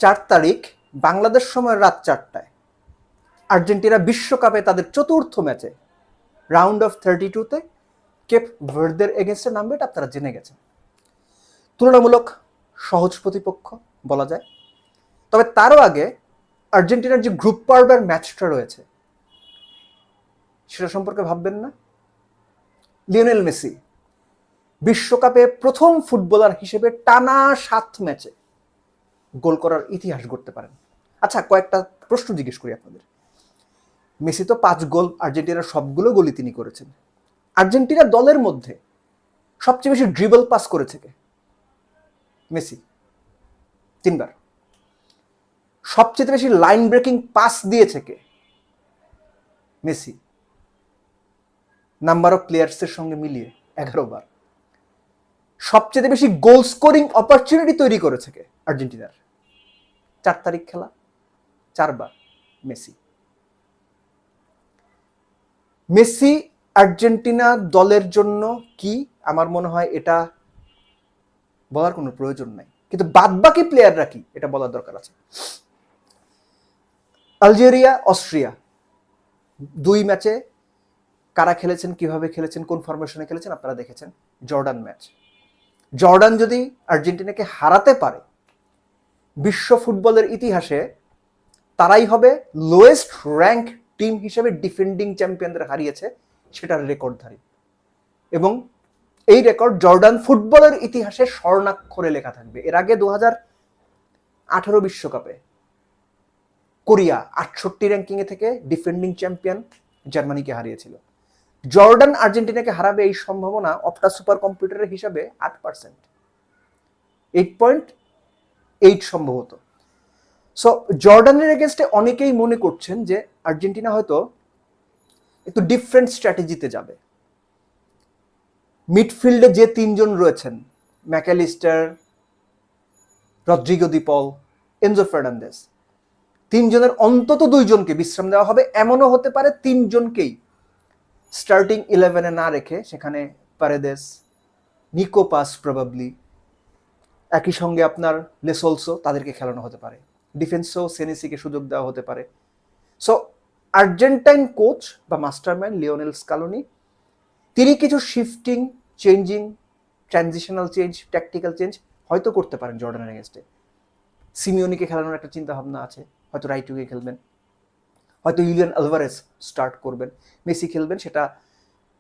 4 তারিখ বাংলাদেশ সময় রাত 4টায় আর্জেন্টিনা বিশ্বকাপে তাদের চতুর্থ ম্যাচে রাউন্ড অফ 32-তে কেপ ভার্দের এগেনস্টে নামবে, এটা আপনারা জেনে গেছেন। তুলনামূলক সহজ প্রতিপক্ষ বলা যায়। তবে তারও আগে আর্জেন্টিনার যে গ্রুপ পর্বের ম্যাচটা রয়েছে সেটা সম্পর্কে ভাববেন না? লিওনেল মেসি বিশ্বকাপে প্রথম ফুটবলার হিসেবে টানা 7 ম্যাচে গোল করার ইতিহাস গড়তে পারেন। আচ্ছা, কয়েকটা প্রশ্ন জিজ্ঞেস করি আপনাদের। মেসি তো 5 গোল, আর্জেন্টিনার সবগুলো গোলই তিনি করেছেন। আর্জেন্টিনা দলের মধ্যে সবচেয়ে বেশি ড্রিবল পাস করেছে কে? মেসি, 3 বার। সবচেয়ে বেশি লাইন ব্রেকিং পাস দিয়েছে কে? মেসি, নাম্বার অফ প্লেয়ার্সের সঙ্গে মিলিয়ে 11 বার। সবচেয়ে বেশি গোল স্কোরিং অপরচুনিটি তৈরি করেছে কে আর্জেন্টিনার? 4 তারিখ খেলা 4 বার মেসি। মেসি আর্জেন্টিনা দলের জন্য কি, আমার মনে হয় এটা বলার কোনো প্রয়োজন নাই, কিন্তু বাদবাকি প্লেয়াররা কি এটা বলার দরকার আছে। আলজেরিয়া, অস্ট্রিয়া 2 ম্যাচে কারা খেলেছেন, কিভাবে খেলেছেন, কোন ফরমেশনে খেলেছেন আপনারা দেখেছেন। জর্ডান ম্যাচ, জর্ডান যদি আর্জেন্টিনাকে হারাতে পারে বিশ্ব ফুটবলের ইতিহাসে তারাই হবে লোয়েস্ট র্যাঙ্ক টিম হিসেবে ডিফেন্ডিং চ্যাম্পিয়নদের হারিয়েছে সেটার রেকর্ডধারী। এবং এই রেকর্ড জর্ডান ফুটবলের ইতিহাসে স্বর্ণাক্ষরে লেখা থাকবে। এর আগে 2018 বিশ্বকাপে কোরিয়া 68 র্যাঙ্কিংয়ে থেকে ডিফেন্ডিং চ্যাম্পিয়ন জার্মানিকে হারিয়েছিল। জর্ডান আর্জেন্টিনাকে হারাবে এই সম্ভাবনা অপটা সুপার কম্পিউটারের হিসাবে 8%, 8.8 সম্ভবত। সো জর্ডানের এগেনস্টে অনেকেই মনে করছেন যে আর্জেন্টিনা হয়তো একটু ডিফারেন্ট স্ট্র্যাটেজিতে যাবে। মিডফিল্ডে যে 3 জন রয়েছেন, ম্যাকালিস্টার, রদ্রিগো দি পল, এনজো ফার্নান্দেজ, 3 জনের অন্তত 2 জনকে বিশ্রাম দেওয়া হবে। এমনও হতে পারে 3 জনকেই স্টার্টিং 11-এ না রেখে সেখানে পারেদেস, নিকো পাস প্রবাবলি, একই সঙ্গে আপনার লেসলসো তাদেরকে খেলানো হতে পারে। ডিফেন্সও সেনেসিকে সুযোগ দেওয়া হতে পারে। সো আর্জেন্টাইন কোচ বা মাস্টারম্যান লিওনেল স্কালোনি তিনি কিছু shifting, changing, transitional change, tactical change হয়তো করতে পারেন জর্ডানের এগেনস্টে। সিমিওনিকে খেলানোর একটা চিন্তা ভাবনা আছে, হয়তো রাইট উইকে খেলবেন, হয়তো ইউলিয়ান আলভারেজ স্টার্ট করবেন, মেসি খেলবেন, সেটা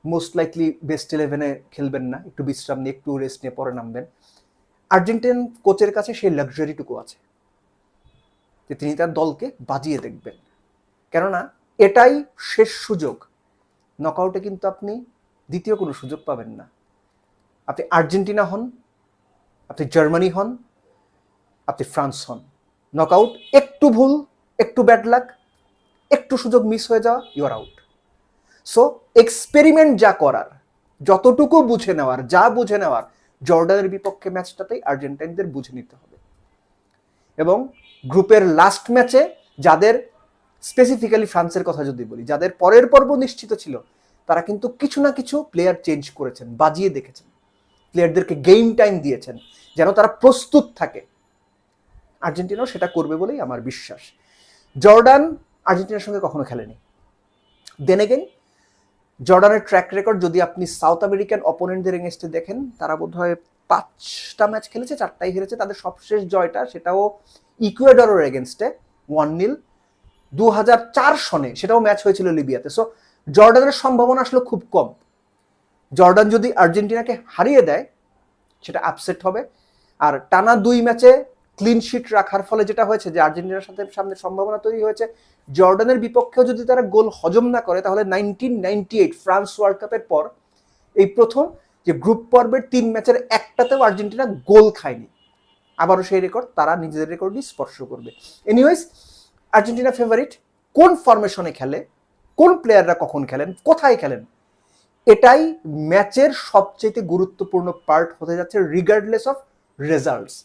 মোস্ট লাইকলি বেস্ট 11-এ খেলবেন না, একটু বিশ্রাম নিয়ে একটু রেস্ট নিয়ে পরে নামবেন। আর্জেন্টিন কোচের কাছে সেই লাক্সারিটুকু আছে যে তিনি তার দলকে বাজিয়ে দেখবেন, কেননা এটাই শেষ সুযোগ। নকআউটে কিন্তু আপনি দ্বিতীয় কোনো সুযোগ পাবেন না। আপনি আর্জেন্টিনা হন, আপনি জার্মানি হন, আপনি ফ্রান্স হন, নকআউট একটু ভুল, একটু ব্যাড লাক, একটু সুযোগ মিস হয়ে যাওয়া, you are out. So experiment যা করার, যতটুকু বুঝে নেওয়ার, যা বুঝে নেওয়ার জর্ডানের বিপক্ষে ম্যাচটাতেই আর্জেন্টাইনদের বুঝে নিতে হবে। এবং গ্রুপের লাস্ট ম্যাচে যাদের, স্পেসিফিক্যালি ফ্রান্সের কথা যদি বলি, যাদের পরের পর্ব নিশ্চিত ছিল তারা কিন্তু কিছু না কিছু প্লেয়ার চেঞ্জ করেছেন, বাজিয়ে দেখেছেন, প্লেয়ারদেরকে গেম টাইম দিয়েছেন যেন তারা প্রস্তুত থাকে। আর্জেন্টিনাও সেটা করবে বলেই আমার বিশ্বাস। জর্ডান আর্জেন্টিনার সঙ্গে কখনো খেলেনি। দেন এগেইন জর্ডানের ট্র্যাক রেকর্ড যদি আপনি সাউথ আমেরিকান অপোনেন্টদের এগেইনস্টে দেখেন, তারা বোধহয় 5টা ম্যাচ খেলেছে, 4টাই হেরেছে। তাদের সবশেষ জয়টা সেটাও ইকুয়েডরের এগেইনস্টে 1-0 2004 সনে, সেটাও ম্যাচ হয়েছিল লিবিয়াতে। সো জর্ডানের সম্ভাবনা আসলে খুব কম। জর্ডান যদি আর্জেন্টিনাকে হারিয়ে দেয় সেটা আপসেট হবে। আর টানা 2 ম্যাচে ক্লিন শিট রাখার ফলে যেটা হয়েছে যে আর্জেন্টিনার সাথে সামনে সম্ভাবনা তৈরি হয়েছে জর্ডানের বিপক্ষেও যদি তারা গোল হজম না করে, তাহলে 1998 ফ্রান্স ওয়ার্ল্ড কাপের পর এই প্রথম যে গ্রুপ পর্বের 3 ম্যাচের একটাতেও আর্জেন্টিনা গোল খায়নি। আবারও সেই রেকর্ড তারা নিজেদের রেকর্ডই স্পর্শ করবে। Anyways, Argentina favourite. কোন ফরমেশনে খেলে, কোন প্লেয়াররা কখন খেলেন, কোথায় খেলেন, এটাই ম্যাচের সবচেয়ে গুরুত্বপূর্ণ পার্ট হতে যাচ্ছে, রিগার্ডলেস অফ রেজাল্টস।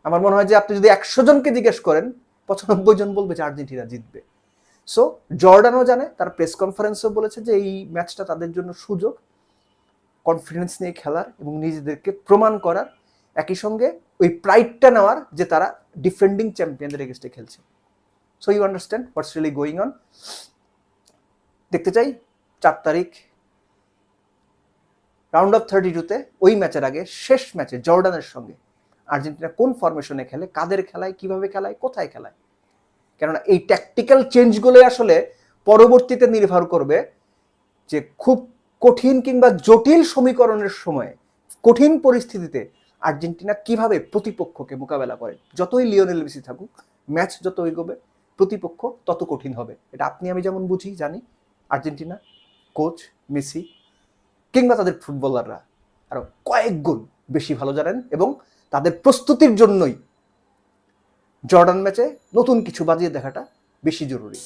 আমার মনে হয় যে আপনি যদি 100 জনকে জিজ্ঞেস করেন 95 জন বলবে যে আর্জেন্টিনা জিতবে। সো জর্ডানও জানে, তার প্রেস কনফারেন্সও বলেছে যে এই ম্যাচটা তাদের জন্য সুযোগ কনফিডেন্স নিয়ে খেলার এবং নিজেদেরকে প্রমাণ করার। একই সঙ্গে ওই প্রাইডটা নেওয়ার যে তারা ডিফেন্ডিং চ্যাম্পিয়নদের এগেইনস্টে খেলছে। So you understand what's really going on. দেখতে চাই 4 তারিখ রাউন্ড অফ 32-তে ওই ম্যাচের আগে শেষ ম্যাচে জর্ডানের সঙ্গে আর্জেন্টিনা কোন ফরমেশনে খেলে, কাদের খেলায়, কিভাবে খেলায়, কোথায় খেলায়। কেননা এই ট্যাকটিক্যাল চেঞ্জগুলো আসলে পরবর্তীতে নির্ভর করবে যে খুব কঠিন কিংবা জটিল সমীকরণের সময়ে, কঠিন পরিস্থিতিতে আর্জেন্টিনা কিভাবে প্রতিপক্ষকে মোকাবেলা করে। যতই লিওনেল মেসি থাকুক, ম্যাচ যত এগোবে প্রতিপক্ষ তত কঠিন হবে। এটা আপনি আমি যেমন বুঝি, জানি, আর্জেন্টিনা কোচ মেসি কিংবা তাদের ফুটবলাররা আরো কয়েক গুণ বেশি ভালো জানেন, এবং তাদের প্রস্তুতির জন্যই জর্ডান ম্যাচে নতুন কিছু বাজিয়ে দেখাটা বেশি জরুরি।